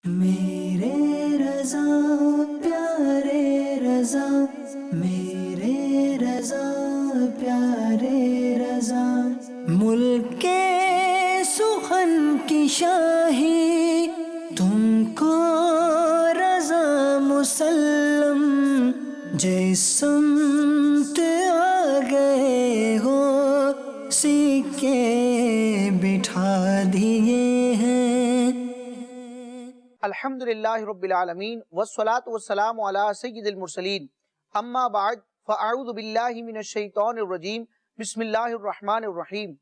میرے رضا پیارے رضا، میرے رضا پیارے رضا، ملک کے سخن کی شاہی تم کو رضا مسلم، جس سمت آ گئے ہو سکے بٹھا دیے ہیں۔ الحمدللہ رب العالمین والصلاة والسلام علی سید المرسلین، اما بعد فاعوذ باللہ من الشیطان الرجیم، بسم اللہ الرحمن الرحیم۔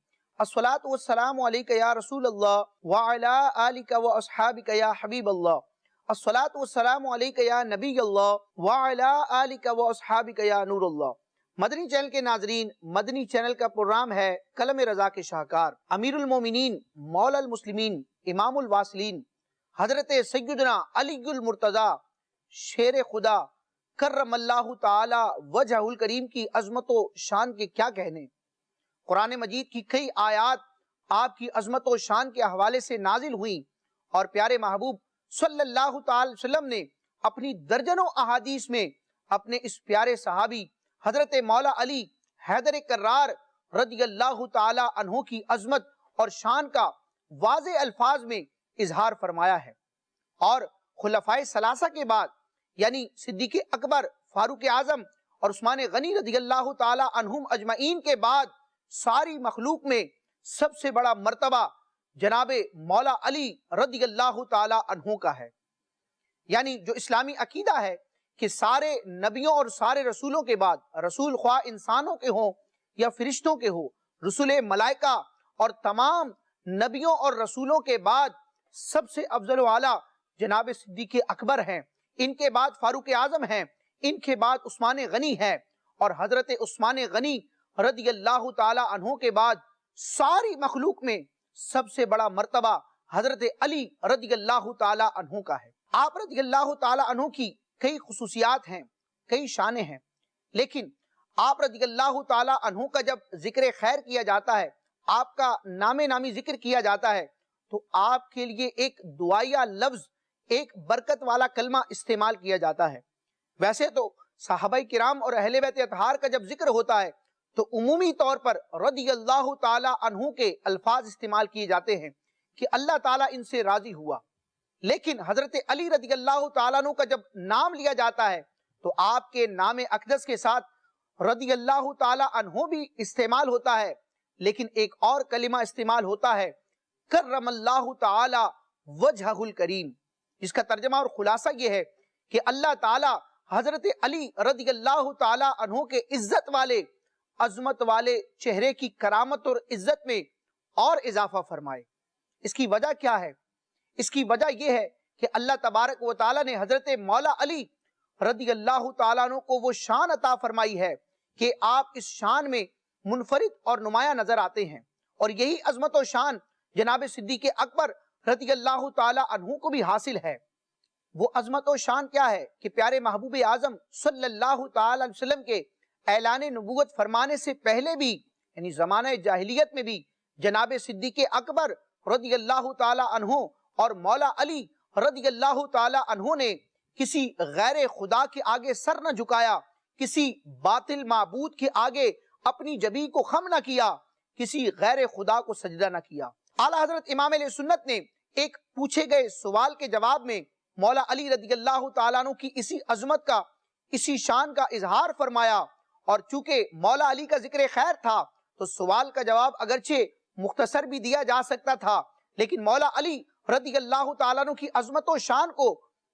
الصلاة والسلام علیک یا رسول اللہ وعلی آلک واصحابک یا حبیب اللہ، الصلاة والسلام علیک یا نبی اللہ وعلی آلک واصحابک یا نور اللہ۔ مدنی چینل کے ناظرین، مدنی چینل کا پروگرام ہے کلم رضا کے شاہکار، امیر المومنین، مولا المسلمین، امام الواصلین، حضرت سیدنا علی المرتضی شیر خدا کرم اللہ تعالی وجہ الکریم کی عظمت و شان کے کیا کہنے۔ قرآن مجید کی کئی آیات آپ کی عظمت و شان کے حوالے سے نازل ہوئیں، اور پیارے محبوب صلی اللہ تعالی وسلم نے اپنی درجنوں احادیث میں اپنے اس پیارے صحابی حضرت مولا علی حیدر کرار رضی اللہ تعالی عنہ کی عظمت اور شان کا واضح الفاظ میں اظہار فرمایا ہے، اور خلفائے ثلاثہ کے بعد یعنی صدیق اکبر، فاروق اعظم اور عثمان غنی رضی اللہ تعالی عنہم اجمعین کے بعد ساری مخلوق میں سب سے بڑا مرتبہ جناب مولا علی رضی اللہ تعالی عنہ کا ہے۔ یعنی جو اسلامی عقیدہ ہے کہ سارے نبیوں اور سارے رسولوں کے بعد، رسول خواہ انسانوں کے ہوں یا فرشتوں کے ہوں، رسول ملائکہ اور تمام نبیوں اور رسولوں کے بعد سب سے افضل و اعلیٰ جناب صدیق اکبر ہیں، ان کے بعد فاروق اعظم ہیں، ان کے بعد عثمان غنی ہے، اور حضرت عثمان غنی رضی اللہ تعالی عنہ کے بعد ساری مخلوق میں سب سے بڑا مرتبہ حضرت علی رضی اللہ تعالی عنہ کا ہے۔ آپ رضی اللہ تعالی عنہ کی کئی خصوصیات ہیں، کئی شانیں ہیں، لیکن آپ رضی اللہ تعالی عنہ کا جب ذکر خیر کیا جاتا ہے، آپ کا نام نامی ذکر کیا جاتا ہے، تو آپ کے لیے ایک دعائیہ لفظ، ایک برکت والا کلمہ استعمال کیا جاتا ہے۔ ویسے تو صحابہ کرام اور اہل بیت اطہار کا جب ذکر ہوتا ہے تو عمومی طور پر رضی اللہ تعالی عنہ کے الفاظ استعمال کیے جاتے ہیں کہ اللہ تعالیٰ ان سے راضی ہوا، لیکن حضرت علی رضی اللہ تعالیٰ عنہ کا جب نام لیا جاتا ہے تو آپ کے نام اقدس کے ساتھ رضی اللہ تعالی عنہ بھی استعمال ہوتا ہے، لیکن ایک اور کلمہ استعمال ہوتا ہے، کرم اللہ تعالی وجہ الکریم، جس کا ترجمہ اور خلاصہ یہ ہے کہ اللہ تعالی حضرت علی رضی اللہ تعالی عنہ کے عزت والے، عظمت والے چہرے کی کرامت اور عزت میں اور اضافہ فرمائے۔ اس کی وجہ کیا ہے؟ اس کی وجہ یہ ہے کہ اللہ تبارک و تعالی نے حضرت مولا علی رضی اللہ تعالیٰ عنہ کو وہ شان عطا فرمائی ہے کہ آپ اس شان میں منفرد اور نمایاں نظر آتے ہیں، اور یہی عظمت و شان جناب صدیق اکبر رضی اللہ تعالی عنہ کو بھی حاصل ہے۔ وہ عظمت و شان کیا ہے کہ پیارے محبوب اعظم صلی اللہ تعالی علیہ وسلم کے اعلان نبوت فرمانے سے پہلے بھی، یعنی زمانہ جاہلیت میں بھی، جناب صدیق اکبر رضی اللہ تعالی عنہ اور مولا علی رضی اللہ تعالی عنہ نے کسی غیر خدا کے آگے سر نہ جھکایا، کسی باطل معبود کے آگے اپنی جبین کو خم نہ کیا، کسی غیر خدا کو سجدہ نہ کیا۔ اعلیٰ حضرت امام علیہ سنت نے ایک پوچھے گئے سوال کے جواب میں مولا علی رضی اللہ تعالیٰ عنہ کی اسی عظمت کا، اسی شان کا اظہار فرمایا، اور چونکہ مولا علی کا ذکر خیر تھا تو سوال کا جواب اگرچہ مختصر بھی دیا جا سکتا تھا، لیکن مولا علی رضی اللہ تعالیٰ عنہ کی عظمت و شان کو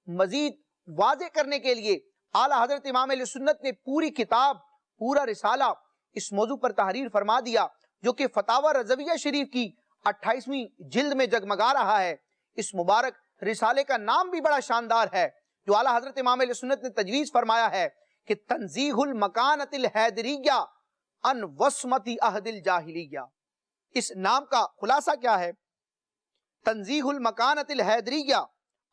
مزید واضح کرنے کے لیے اعلیٰ حضرت امام علیہ سنت نے پوری کتاب، پورا رسالہ اس موضوع پر تحریر فرما دیا، جو کہ فتاوی رضویہ شریف کی 28ویں جلد میں جگمگا رہا ہے۔ اس مبارک رسالے کا نام بھی بڑا شاندار ہے، جو اعلیٰ حضرت امام علیہ سنت نے تجویز فرمایا ہے کہ تنزیہ المکانۃ الحیدریہ عن وصمۃ عہد الجاہلیہ۔ اس نام کا خلاصہ کیا ہے؟ تنزیہ المکانۃ الحیدریہ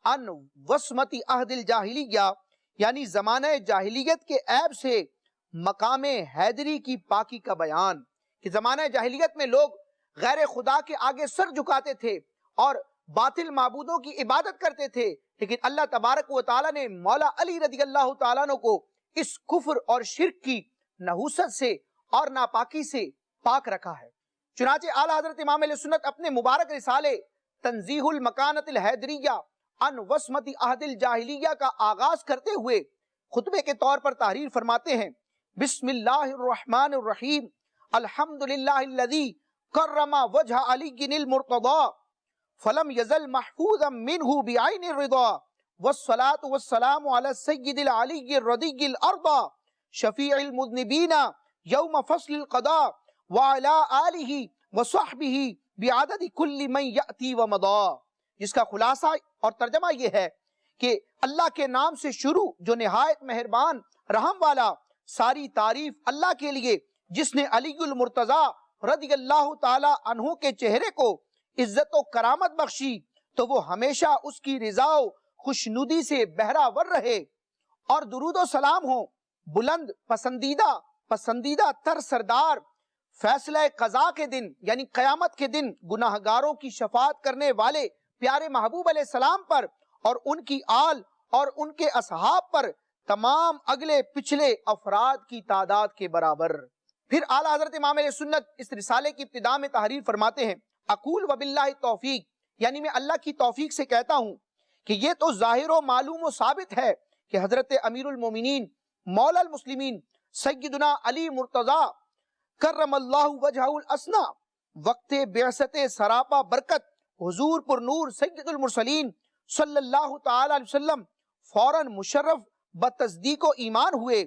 عن وصمۃ عہد الجاہلیہ، یعنی زمانہ جاہلیت کے عیب سے مقام حیدری کی پاکی کا بیان، کہ زمانہ جاہلیت میں لوگ غیر خدا کے آگے سر جھکاتے تھے اور باطل معبودوں کی عبادت کرتے تھے، لیکن اللہ تبارک و تعالیٰ نے مولا علی رضی اللہ تعالیٰ عنہ کو اس کفر اور شرک کی نحوست سے اور ناپاکی سے پاک رکھا ہے۔ چنانچہ اعلیٰ حضرت امام اہل سنت اپنے مبارک رسالے تنزیہ المکانۃ الحیدریہ عن وصمۃ عہد الجاہلیہ کا آغاز کرتے ہوئے خطبے کے طور پر تحریر فرماتے ہیں، بسم اللہ الرحمن الرحیم، الحمدللہ الذی کرم وجہ علی المرتضی فلم یزل محفوظا منہ بعین الرضا والصلاة والسلام علی السید العلی الرضی الارضی شفیع المذنبین یوم فصل القضاء وعلی آلہ وصحبہ بعدد کل من یأتی ومضا۔ جس کا خلاصہ اور ترجمہ یہ ہے کہ اللہ کے نام سے شروع جو نہایت مہربان رحم والا، ساری تعریف اللہ کے لیے جس نے علی المرتضی رضی اللہ تعالی عنہ کے چہرے کو عزت و کرامت بخشی تو وہ ہمیشہ اس کی رضا و خوشنودی سے بہرہ رہے، اور درود و سلام ہو بلند پسندیدہ تر سردار فیصلہ قضاء کے دن یعنی قیامت کے دن گناہگاروں کی شفاعت کرنے والے پیارے محبوب علیہ السلام پر اور ان کی آل اور ان کے اصحاب پر تمام اگلے پچھلے افراد کی تعداد کے برابر۔ پھر اعلیٰ حضرت امام علیہ سنت اس رسالے کی ابتدا میں تحریر فرماتے ہیں، اقول وباللہ توفیق، یعنی میں اللہ کی توفیق سے کہتا ہوں کہ یہ تو ظاہر و معلوم و ثابت ہے کہ حضرت امیر المومنین مولا المسلمین سیدنا علی مرتضی کرم اللہ وجہہ الاسنا وقت بعثت سراپا برکت حضور پر نور سید المرسلین صلی اللہ تعالی علیہ وسلم فوراً مشرف بتصدیق و ایمان ہوئے۔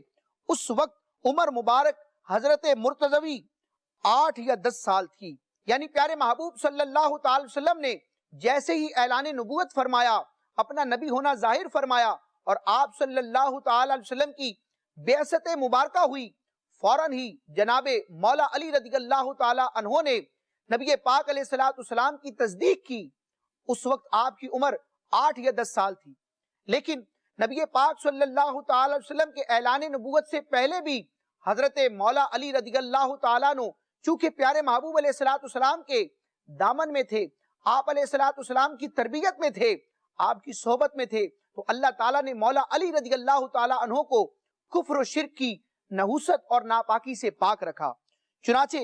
اس وقت عمر مبارک حضرت مرتضوی 8 یا 10 سال تھی، یعنی پیارے محبوب صلی اللہ تعالی وسلم نے جیسے ہی اعلان نبوت فرمایا، اپنا نبی ہونا ظاہر فرمایا اور آپ صلی اللہ تعالی وسلم کی بعثت مبارکہ ہوئی، فوراً ہی جناب مولا علی رضی اللہ تعالی عنہ نے نبی پاک علیہ السلام کی تصدیق کی۔ اس وقت آپ کی عمر 8 یا 10 سال تھی، لیکن نبی پاک صلی اللہ تعالی وسلم کے اعلان نبوت سے پہلے بھی حضرت مولا علی رضی اللہ تعالیٰ عنہ چونکہ پیارے محبوب علیہ السلام کے دامن میں تھے، آپ علیہ السلام کی تربیت میں تھے، آپ کی صحبت میں تھے، تو اللہ تعالیٰ نے مولا علی رضی اللہ تعالیٰ عنہ کو کفر و شرک کی نحوست اور ناپاکی سے پاک رکھا۔ چنانچہ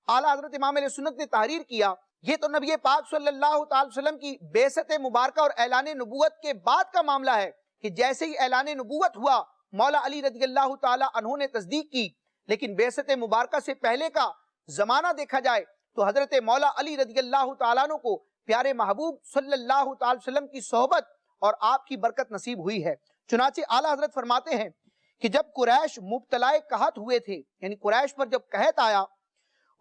اعلیٰ حضرت امام علیہ سنت نے تحریر کیا، یہ تو نبی پاک صلی اللہ تعالی وسلم کی بعثت مبارکہ اور اعلان نبوت کے بعد کا معاملہ ہے کہ جیسے ہی اعلان نبوت ہوا مولا علی رضی اللہ تعالی عنہ نے تصدیق کی، لیکن بعثت مبارکہ سے پہلے کا زمانہ دیکھا جائے تو حضرت مولا علی رضی اللہ تعالیٰ عنہ کو پیارے محبوب صلی اللہ تعالی وسلم کی صحبت اور آپ کی برکت نصیب ہوئی ہے۔ چنانچہ اعلیٰ حضرت فرماتے ہیں کہ جب قریش مبتلا قحط ہوئے تھے، یعنی قریش پر جب قحط آیا،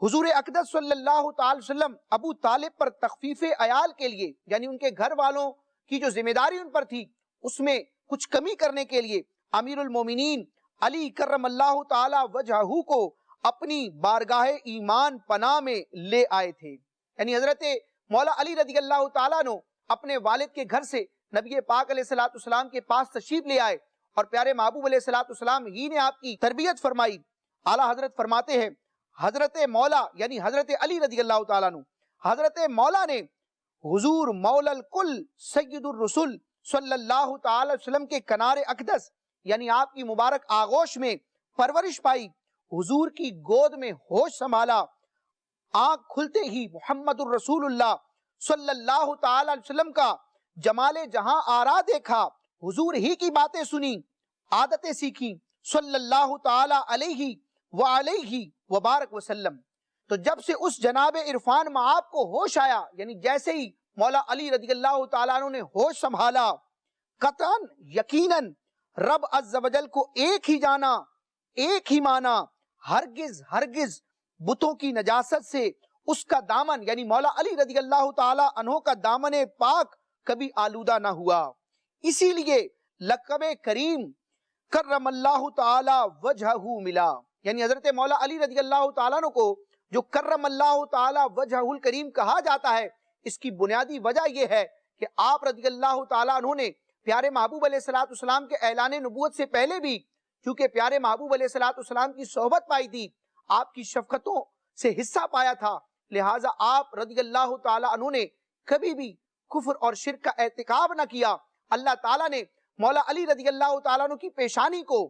حضور اقدس صلی اللہ تعالی وسلم ابو طالب پر تخفیف عیال کے لیے، یعنی ان کے گھر والوں کی جو ذمہ داری ان پر تھی اس میں کچھ کمی کرنے کے لیے امیر المومنین علی کرم اللہ تعالی وجہہ کو اپنی بارگاہ ایمان پناہ میں لے آئے تھے، یعنی حضرت مولا علی رضی اللہ تعالیٰ عنہ اپنے والد کے گھر سے نبی پاک علیہ السلام کے پاس تشریف لے آئے اور پیارے محبوب علیہ السلام ہی نے آپ کی تربیت فرمائی۔ اعلیٰ حضرت فرماتے ہیں حضرت مولا یعنی حضرت علی رضی اللہ تعالیٰ عنہ، حضرت مولا نے حضور مولا الکل سید الرسول صلی اللہ تعالی وسلم کے کنار اقدس یعنی آپ کی مبارک آغوش میں پرورش پائی، حضور کی گود میں ہوش سنبھالا، آنکھ کھلتے ہی محمد الرسول اللہ صلی اللہ تعالی وسلم کا جمال جہاں آرا دیکھا، حضور ہی کی باتیں سنی، عادتیں سیکھی صلی اللہ تعالی علیہ وآلہ وبارک وسلم۔ تو جب سے اس جناب عرفان معاب کو ہوش آیا، یعنی جیسے ہی مولا علی رضی اللہ تعالیٰ عنہ نے ہوش سنبھالا، قطعاً یقیناً رب عز و جل کو ایک ہی جانا، ایک ہی مانا، ہرگز بتوں کی نجاست سے اس کا دامن یعنی مولا علی رضی اللہ تعالیٰ عنہ کا دامن پاک کبھی آلودہ نہ ہوا۔ اسی لیے لقب کریم کرم اللہ تعالی وجہہ ملا، یعنی حضرت مولا علی رضی اللہ تعالیٰ عنہ کو جو کرم اللہ تعالی وجہہ الکریم کہا جاتا ہے، اس کی بنیادی وجہ یہ ہے کہ آپ رضی اللہ تعالیٰ عنہ نے پیارے محبوب علیہ السلام کے اعلان نبوت سے پہلے بھی چونکہ پیارے محبوب علیہ السلام کی صحبت پائی تھی، آپ کی شفقتوں سے حصہ پایا تھا، لہٰذا آپ رضی اللہ تعالیٰ عنہ نے کبھی بھی کفر اور شرک کا ارتکاب نہ کیا، اللہ تعالیٰ نے مولا علی رضی اللہ تعالیٰ عنہ کی پیشانی کو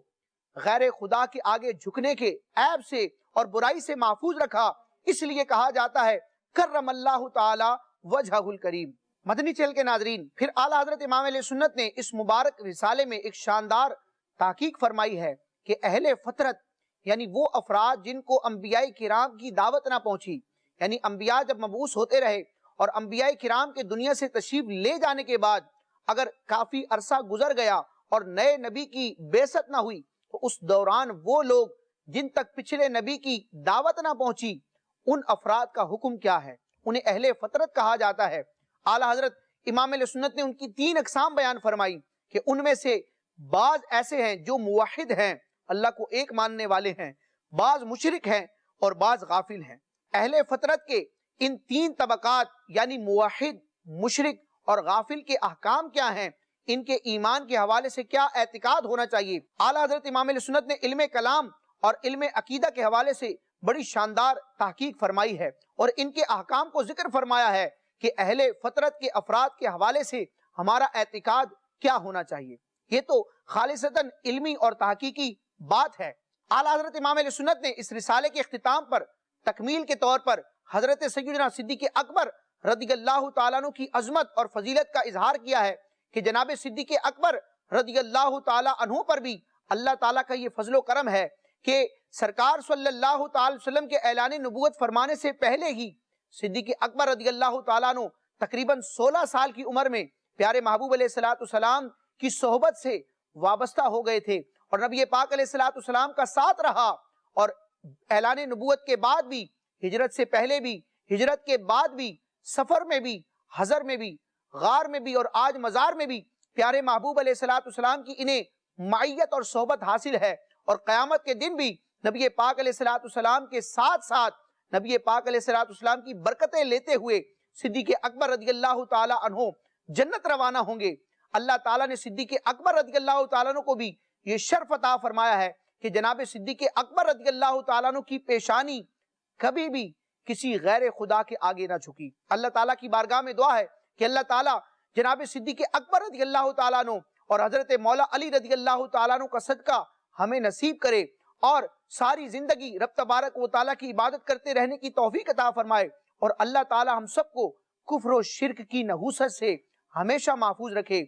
غیر خدا کے آگے جھکنے کے عیب سے اور برائی سے محفوظ رکھا، اس لیے کہا جاتا ہے کرم اللہ تعالی وجہہ الکریم۔ مدنی چینل کے ناظرین، پھر اعلیٰ حضرت امام اہل سنت نے اس مبارک رسالے میں ایک شاندار تحقیق فرمائی ہے کہ اہل فطرت یعنی وہ افراد جن کو انبیاء کرام کی دعوت نہ پہنچی، یعنی انبیاء جب مبعوث ہوتے رہے اور انبیاء کرام کے دنیا سے تشریف لے جانے کے بعد اگر کافی عرصہ گزر گیا اور نئے نبی کی بعثت نہ ہوئی تو اس دوران وہ لوگ جن تک پچھلے نبی کی دعوت نہ پہنچی، ان افراد کا حکم کیا ہے؟ انہیں اہل فطرت کہا جاتا ہے۔ اعلیٰ حضرت امام اہل سنت نے ان کی 3 اقسام بیان فرمائی کہ ان میں سے بعض ایسے ہیں جو موحد ہیں، اللہ کو ایک ماننے والے ہیں، بعض مشرک ہیں اور بعض غافل ہیں۔ اہل فطرت کے ان 3 طبقات یعنی موحد، مشرک اور غافل کے احکام کیا ہیں، ان کے ایمان کے حوالے سے کیا اعتقاد ہونا چاہیے؟ اعلیٰ حضرت امام اہل سنت نے علم کلام اور علم عقیدہ کے حوالے سے بڑی شاندار تحقیق فرمائی ہے اور ان کے احکام کو ذکر فرمایا ہے کہ اہل فطرت کے افراد کے حوالے سے ہمارا اعتقاد کیا ہونا چاہیے۔ یہ تو خالصتاً علمی اور تحقیقی بات ہے۔ اعلیٰ حضرت امام اہل سنت نے اس رسالے کے اختتام پر تکمیل کے طور پر حضرت سیدنا صدیق اکبر رضی اللہ تعالیٰ عنہ کی عظمت اور فضیلت کا اظہار کیا ہے کہ جناب صدیق اکبر رضی اللہ تعالیٰ عنہ پر بھی اللہ تعالیٰ کا یہ فضل و کرم ہے کہ سرکار صلی اللہ تعالی وسلم کے اعلان نبوت فرمانے سے پہلے ہی صدیق اکبر رضی اللہ تعالیٰ عنہ تقریباً 16 سال کی عمر میں پیارے محبوب علیہ السلام کی صحبت سے وابستہ ہو گئے تھے اور نبی پاک علیہ السلام کا ساتھ رہا، اور اعلان نبوت کے بعد بھی، ہجرت سے پہلے بھی، ہجرت کے بعد بھی، سفر میں بھی، حضر میں بھی، غار میں بھی اور آج مزار میں بھی پیارے محبوب علیہ السلام کی انہیں معیت اور صحبت حاصل ہے، اور قیامت کے دن بھی نبی پاک علیہ السلام کے ساتھ ساتھ نبی پاک علیہ السلام کی برکتیں لیتے ہوئے صدیق اکبر رضی اللہ تعالی عنہ جنت روانہ ہوں گے۔ اللہ تعالیٰ نے صدیق اکبر رضی اللہ تعالیٰ عنہ کو بھی یہ شرف عطا فرمایا ہے کہ جناب صدیق اکبر رضی اللہ تعالیٰ عنہ کی پیشانی کبھی بھی کسی غیر خدا کے آگے نہ جھکی۔ اللہ تعالیٰ کی بارگاہ میں دعا ہے کہ اللہ تعالیٰ جناب صدیق اکبر رضی اللہ تعالیٰ عنہ اور حضرت مولا علی رضی اللہ تعالیٰ عنہ کا صدقہ ہمیں نصیب کرے اور ساری زندگی رب تبارک و تعالیٰ کی عبادت کرتے رہنے کی توفیق عطا فرمائے، اور اللہ تعالیٰ ہم سب کو کفر و شرک کی نحوست سے ہمیشہ محفوظ رکھے۔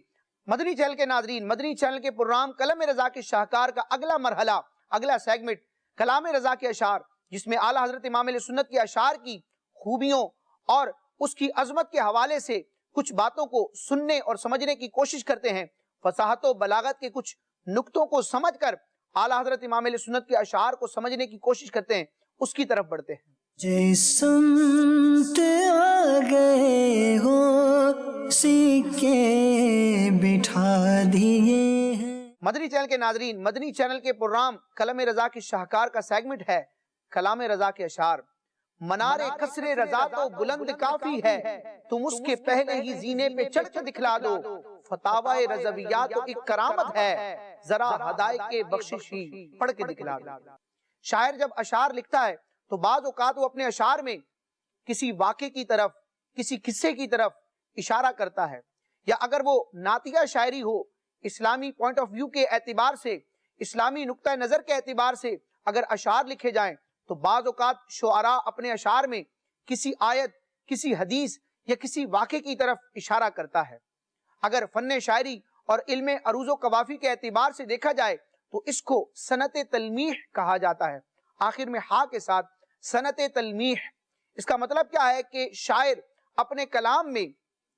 مدنی چینل کے ناظرین، مدنی چینل کے پروگرام کلام رضا کے شاہکار کا اگلا مرحلہ، اگلا سیگمنٹ کلام رضا کے اشعار، جس میں اعلیٰ حضرت امام اہل سنت کے اشعار کی خوبیوں اور اس کی عظمت کے حوالے سے کچھ باتوں کو سننے اور سمجھنے کی کوشش کرتے ہیں، فصاحت و بلاغت کے کچھ نقطوں کو سمجھ کر اعلیٰ حضرت امام اہل سنت کے اشعار کو سمجھنے کی کوشش کرتے ہیں، اس کی طرف بڑھتے ہیں۔ جس سمت آ گئے ہو سکے بٹھا دیے ہیں۔ مدنی چینل کے ناظرین، مدنی چینل کے پروگرام کلام رضا کی شاہکار کا سیگمنٹ ہے کلام رضا کے اشعار۔ منار قصر رضا تو بلند کافی ہے، تم اس کے پہلے ہی زینے پہ چڑھ کے دکھلا دو، فتاوی رضویہ تو ایک کرامت ہے، ذرا ہدایت بخشش ہی پڑھ کے دکھلا دو۔ شاعر جب اشعار لکھتا ہے تو بعض اوقات وہ اپنے اشعار میں کسی واقعے کی طرف، کسی قصے کی طرف اشارہ کرتا ہے، یا اگر وہ نعتیہ شاعری ہو، اسلامی پوائنٹ آف ویو کے اعتبار سے، اسلامی نقطہ نظر کے اعتبار سے اگر اشعار لکھے جائیں تو بعض اوقات شعراء اپنے اشعار میں کسی آیت، کسی حدیث یا کسی واقعے کی طرف اشارہ کرتا ہے۔ اگر فن شاعری اور علم عروض و قوافی کے اعتبار سے دیکھا جائے تو اس کو صنعت تلمیح کہا جاتا ہے، آخر میں ہا کے ساتھ، صنعت تلمیح۔ اس کا مطلب کیا ہے کہ شاعر اپنے کلام میں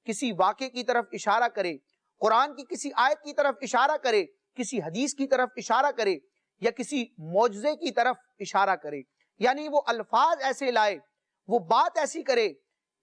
کسی واقعے کی طرف اشارہ کرے، قرآن کی کسی آیت کی طرف اشارہ کرے، کسی حدیث کی طرف اشارہ کرے یا کسی معجزے کی طرف اشارہ کرے، یعنی وہ الفاظ ایسے لائے، وہ بات ایسی کرے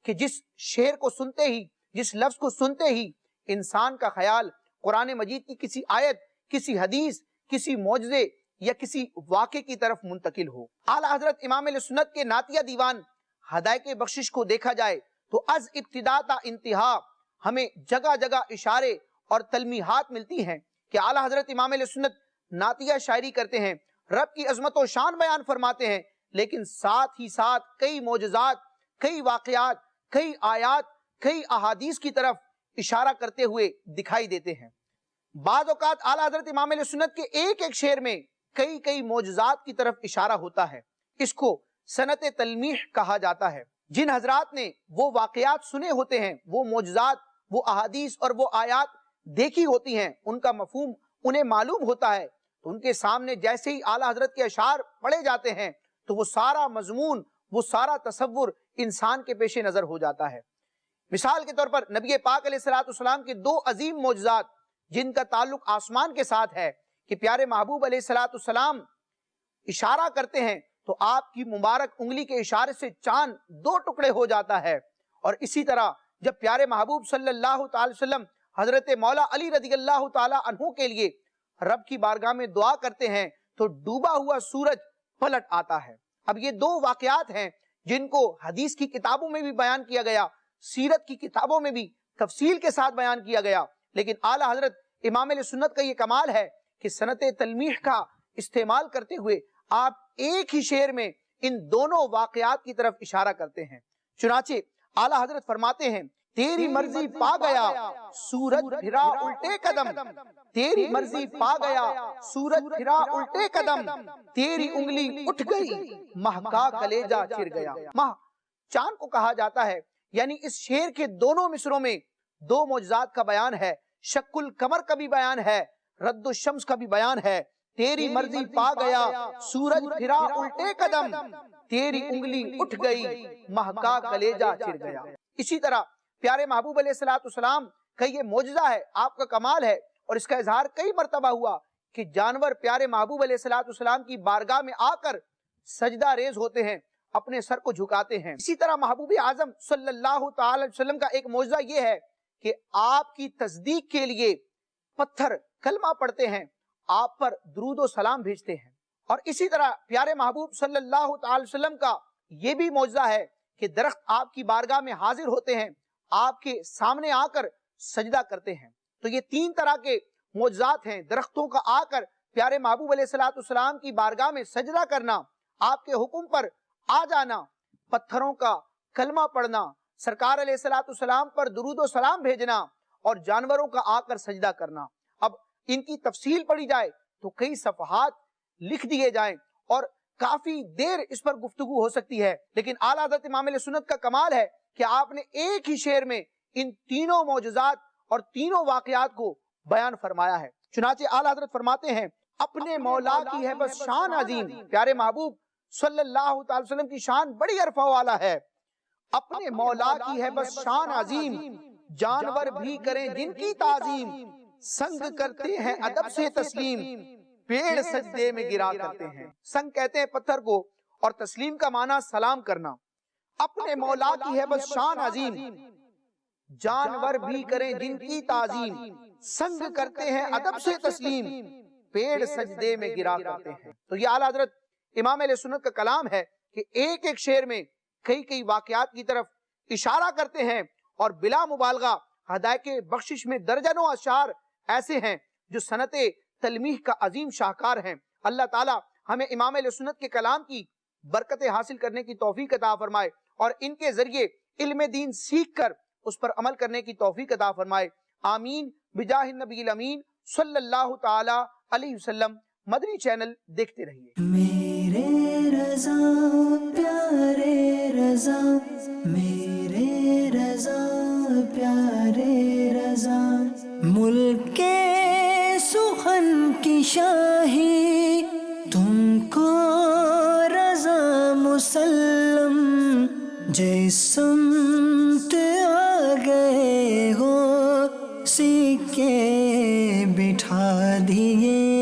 کہ جس شعر کو سنتے ہی، جس لفظ کو سنتے ہی انسان کا خیال قرآن مجید کی کسی آیت، کسی حدیث، کسی معجزے یا کسی واقعے کی طرف منتقل ہو۔ اعلیٰ حضرت امام اہل سنت کے نعتیہ دیوان ہدایت بخشش کو دیکھا جائے تو از ابتدا تا انتہا ہمیں جگہ جگہ اشارے اور تلمیحات ملتی ہیں کہ اعلیٰ حضرت امام اہل سنت نعتیہ شاعری کرتے ہیں، رب کی عظمت و شان بیان فرماتے ہیں، لیکن ساتھ ہی ساتھ کئی معجزات، کئی واقعات، کئی آیات، کئی احادیث کی طرف اشارہ کرتے ہوئے دکھائی دیتے ہیں۔ بعض اوقات اعلیٰ حضرت امام اہل سنت کے ایک ایک شعر میں کئی کئی معجزات کی طرف اشارہ ہوتا ہے۔ اس کو سنت تلمیح کہا جاتا ہے۔ جن حضرات نے وہ واقعات سنے ہوتے ہیں، وہ معجزات، وہ احادیث اور وہ آیات دیکھی ہوتی ہیں، ان کا مفہوم انہیں معلوم ہوتا ہے، تو ان کے سامنے جیسے ہی اعلیٰ حضرت کے اشعار پڑھے جاتے ہیں تو وہ سارا مضمون، وہ سارا تصور انسان کے پیش نظر ہو جاتا ہے۔ مثال کے طور پر نبی پاک علیہ السلام کے دو عظیم معجزات جن کا تعلق آسمان کے ساتھ ہے کہ پیارے محبوب علیہ السلام اشارہ کرتے ہیں تو آپ کی مبارک انگلی کے اشارے سے چاند دو ٹکڑے ہو جاتا ہے، اور اسی طرح جب پیارے محبوب صلی اللہ تعالی وسلم حضرت مولا علی رضی اللہ تعالی عنہ کے لیے رب کی بارگاہ میں دعا کرتے ہیں تو ڈوبا ہوا سورج پلٹ آتا ہے۔ اب یہ دو واقعات ہیں جن کو حدیث کی کتابوں میں بھی بیان کیا گیا، سیرت کی کتابوں میں بھی تفصیل کے ساتھ بیان کیا گیا، لیکن اعلیٰ حضرت امام اہل سنت کا یہ کمال ہے کہ سنت تلمیح کا استعمال کرتے ہوئے آپ ایک ہی شعر میں ان دونوں واقعات کی طرف اشارہ کرتے ہیں۔ چنانچہ اعلیٰ حضرت فرماتے ہیں، تیری مرضی پا گیا سورج پھرا الٹے قدم، تیری مرضی پا گیا سورج پھرا الٹے قدم، تیری انگلی اٹھ گئی ماہ کا کلیجہ چر گیا۔ ماہ چاند کو کہا جاتا ہے، یعنی اس شعر کے دونوں مصروں میں دو معجزات کا بیان ہے، شق القمر کا بھی بیان ہے، رد الشمس کا بھی بیان ہے۔ تیری مرضی پا گیا سورج پھرا الٹے قدم، تیری انگلی اٹھ گئی ماہ کا کلیجہ چر گیا۔ اسی طرح پیارے محبوب علیہ السلام کا یہ معجزہ ہے، آپ کا کمال ہے، اور اس کا اظہار کئی مرتبہ ہوا کہ جانور پیارے محبوب علیہ السلام کی بارگاہ میں آ کر سجدہ ریز ہوتے ہیں، اپنے سر کو جھکاتے ہیں۔ اسی طرح محبوب اعظم صلی اللہ تعالی علیہ وسلم کا ایک معجزہ یہ ہے کہ آپ کی تصدیق کے لیے پتھر کلمہ پڑھتے ہیں، آپ پر درود و سلام بھیجتے ہیں۔ اور اسی طرح پیارے محبوب صلی اللہ تعالی وسلم کا یہ بھی معجزہ ہے کہ درخت آپ کی بارگاہ میں حاضر ہوتے ہیں، آپ کے سامنے آ کر سجدہ کرتے ہیں۔ تو یہ تین طرح کے معجزات ہیں، درختوں کا آ کر پیارے محبوب علیہ السلام کی بارگاہ میں سجدہ کرنا، آپ کے حکم پر آ جانا، پتھروں کا کلمہ پڑھنا، سرکار علیہ السلام پر درود و سلام بھیجنا، اور جانوروں کا آ کر سجدہ کرنا۔ اب ان کی تفصیل پڑھی جائے تو کئی صفحات لکھ دیے جائیں اور کافی دیر اس پر گفتگو ہو سکتی ہے، لیکن اعلیٰ حضرت امام اہل سنت کا کمال ہے کہ آپ نے ایک ہی شعر میں ان تینوں معجزات اور تینوں واقعات کو بیان فرمایا ہے۔ چنانچہ اعلیٰ حضرت فرماتے ہیں، اپنے مولا کی ہے بس شان عظیم، پیارے محبوب صلی اللہ تعالی وسلم کی شان بڑی عرفہ والا ہے، اپنے مولا کی ہے بس شان عظیم، جانور بھی کریں جن کی تعظیم، سنگ کرتے ہیں ادب سے تسلیم، پیڑ سجدے میں گرا کرتے ہیں۔ سنگ کہتے ہیں پتھر کو، اور تسلیم کا معنی سلام کرنا۔ اپنے مولا کی ہے بس شان عظیم، جانور بھی کریں جن کی تعظیم، سنگ کرتے ہیں ادب سے تسلیم، پیڑ سجدے میں گرا کرتے ہیں۔ تو یہ اعلیٰ حضرت امام اہل سنت کا کلام ہے کہ ایک ایک شعر میں کئی کئی واقعات کی طرف اشارہ کرتے ہیں، اور بلا مبالغہ ہدایت بخشش میں درجنوں اشعار ایسے ہیں جو سنت تلمیح کا عظیم شاہکار ہیں۔ اللہ تعالی ہمیں امام اہل سنت کے کلام کی برکتیں حاصل کرنے کی توفیق عطا فرمائے، اور ان کے ذریعے علم دین سیکھ کر اس پر عمل کرنے کی توفیق عطا فرمائے۔ آمین بجاہ النبی الامین صلی اللہ تعالی علیہ وسلم۔ مدنی چینل دیکھتے رہیے۔ میرے رضا پیارے رضا، میرے رضا پیارے رضا، ملک کے سخن کی شاہی تم کو رضا مسلم، جس سمت آ گئے ہو سکے بٹھا دیے